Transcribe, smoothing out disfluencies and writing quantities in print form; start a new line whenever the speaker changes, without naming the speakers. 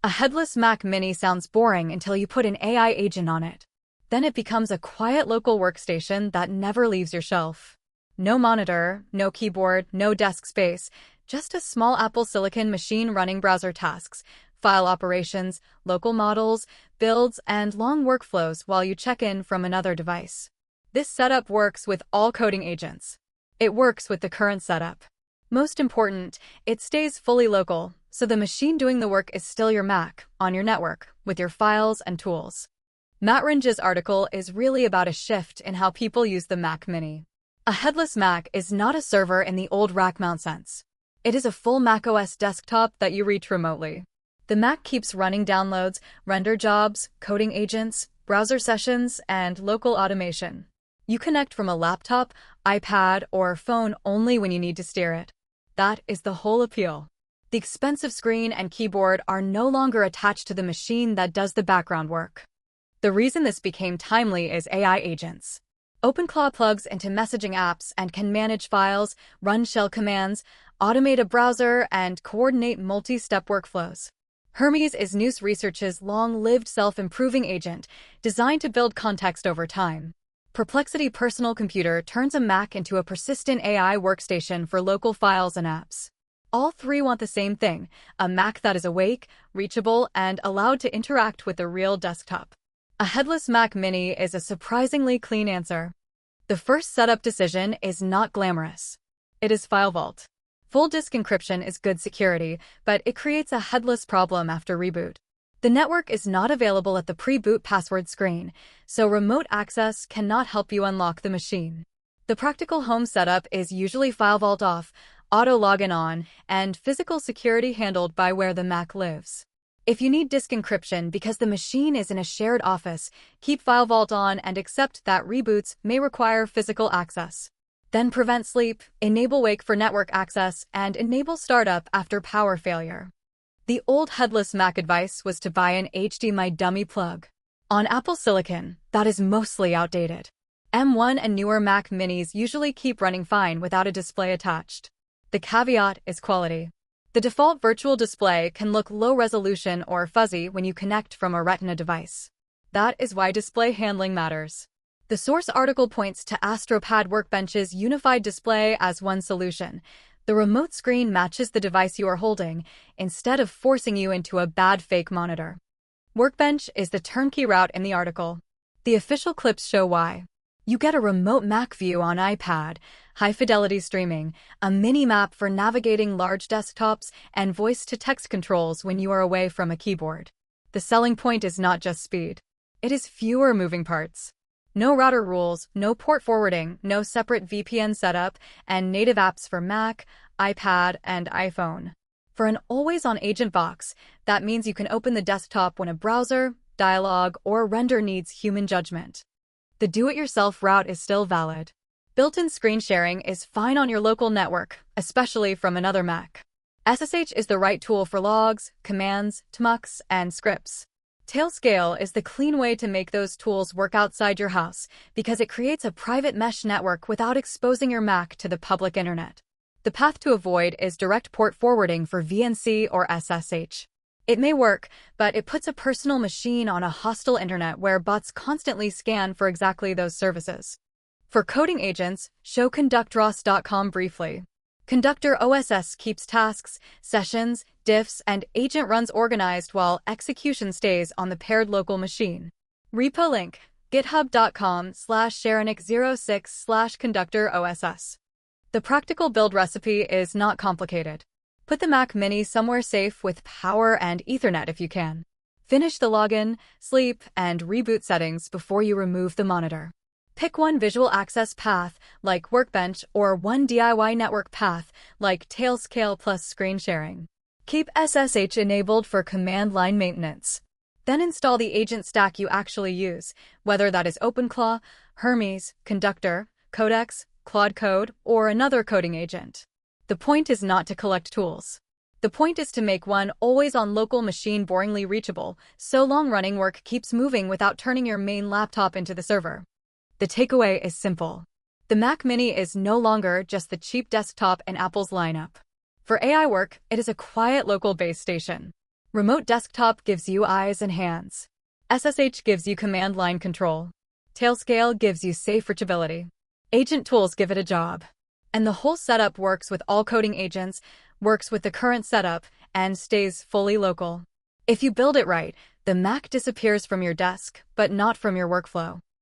A headless Mac Mini sounds boring until you put an AI agent on it. Then it becomes a quiet local workstation that never leaves your shelf. No monitor, no keyboard, no desk space, just a small Apple Silicon machine running browser tasks, file operations, local models, builds, and long workflows while you check in from another device. This setup works with all coding agents. It works with the current setup. Most important, it stays fully local, so the machine doing the work is still your Mac, on your network, with your files and tools. Matt Ronge's article is really about a shift in how people use the Mac Mini. A headless Mac is not a server in the old rack mount sense. It is a full macOS desktop that you reach remotely. The Mac keeps running downloads, render jobs, coding agents, browser sessions, and local automation. You connect from a laptop, iPad, or phone only when you need to steer it. That is the whole appeal. The expensive screen and keyboard are no longer attached to the machine that does the background work. The reason this became timely is AI agents. OpenClaw plugs into messaging apps and can manage files, run shell commands, automate a browser, and coordinate multi-step workflows. Hermes is News Research's long-lived self-improving agent, designed to build context over time. Perplexity Personal Computer turns a Mac into a persistent AI workstation for local files and apps. All three want the same thing, a Mac that is awake, reachable, and allowed to interact with the real desktop. A headless Mac Mini is a surprisingly clean answer. The first setup decision is not glamorous. It is file vault. Full disk encryption is good security, but it creates a headless problem after reboot. The network is not available at the pre-boot password screen, so remote access cannot help you unlock the machine. The practical home setup is usually file vault off, auto login on, and physical security handled by where the Mac lives. If you need disk encryption because the machine is in a shared office, keep file vault on and accept that reboots may require physical access. Then prevent sleep, enable wake for network access, and enable startup after power failure. The old headless Mac advice was to buy an HDMI dummy plug. On Apple Silicon, that is mostly outdated. M1 and newer Mac Minis usually keep running fine without a display attached. The caveat is quality. The default virtual display can look low resolution or fuzzy when you connect from a Retina device. That is why display handling matters. The source article points to AstroPad Workbench's unified display as one solution. The remote screen matches the device you are holding, instead of forcing you into a bad fake monitor. Workbench is the turnkey route in the article. The official clips show why. You get a remote Mac view on iPad, high-fidelity streaming, a mini-map for navigating large desktops, and voice-to-text controls when you are away from a keyboard. The selling point is not just speed. It is fewer moving parts. No router rules, no port forwarding, no separate VPN setup, and native apps for Mac, iPad, and iPhone. For an always-on agent box, that means you can open the desktop when a browser, dialog, or render needs human judgment. The do-it-yourself route is still valid. Built-in screen sharing is fine on your local network, especially from another Mac. SSH is the right tool for logs, commands, tmucks, and scripts. Tailscale is the clean way to make those tools work outside your house because it creates a private mesh network without exposing your Mac to the public internet. The path to avoid is direct port forwarding for VNC or SSH. It may work, but it puts a personal machine on a hostile internet where bots constantly scan for exactly those services. For coding agents, show Conductross.com briefly. Conductor OSS keeps tasks, sessions, diffs, and agent runs organized while execution stays on the paired local machine. Repo link, github.com/sharonik06/ConductorOSS. The practical build recipe is not complicated. Put the Mac Mini somewhere safe with power and Ethernet if you can. Finish the login, sleep, and reboot settings before you remove the monitor. Pick one visual access path, like Workbench, or one DIY network path, like Tailscale plus screen sharing. Keep SSH enabled for command line maintenance. Then install the agent stack you actually use, whether that is OpenClaw, Hermes, Conductor, Codex, Claude Code, or another coding agent. The point is not to collect tools. The point is to make one always-on local machine boringly reachable, so long-running work keeps moving without turning your main laptop into the server. The takeaway is simple. The Mac Mini is no longer just the cheap desktop in Apple's lineup. For AI work, it is a quiet local base station. Remote Desktop gives you eyes and hands. SSH gives you command line control. Tailscale gives you safe reachability. Agent tools give it a job. And the whole setup works with all coding agents, works with the current setup, and stays fully local. If you build it right, the Mac disappears from your desk, but not from your workflow.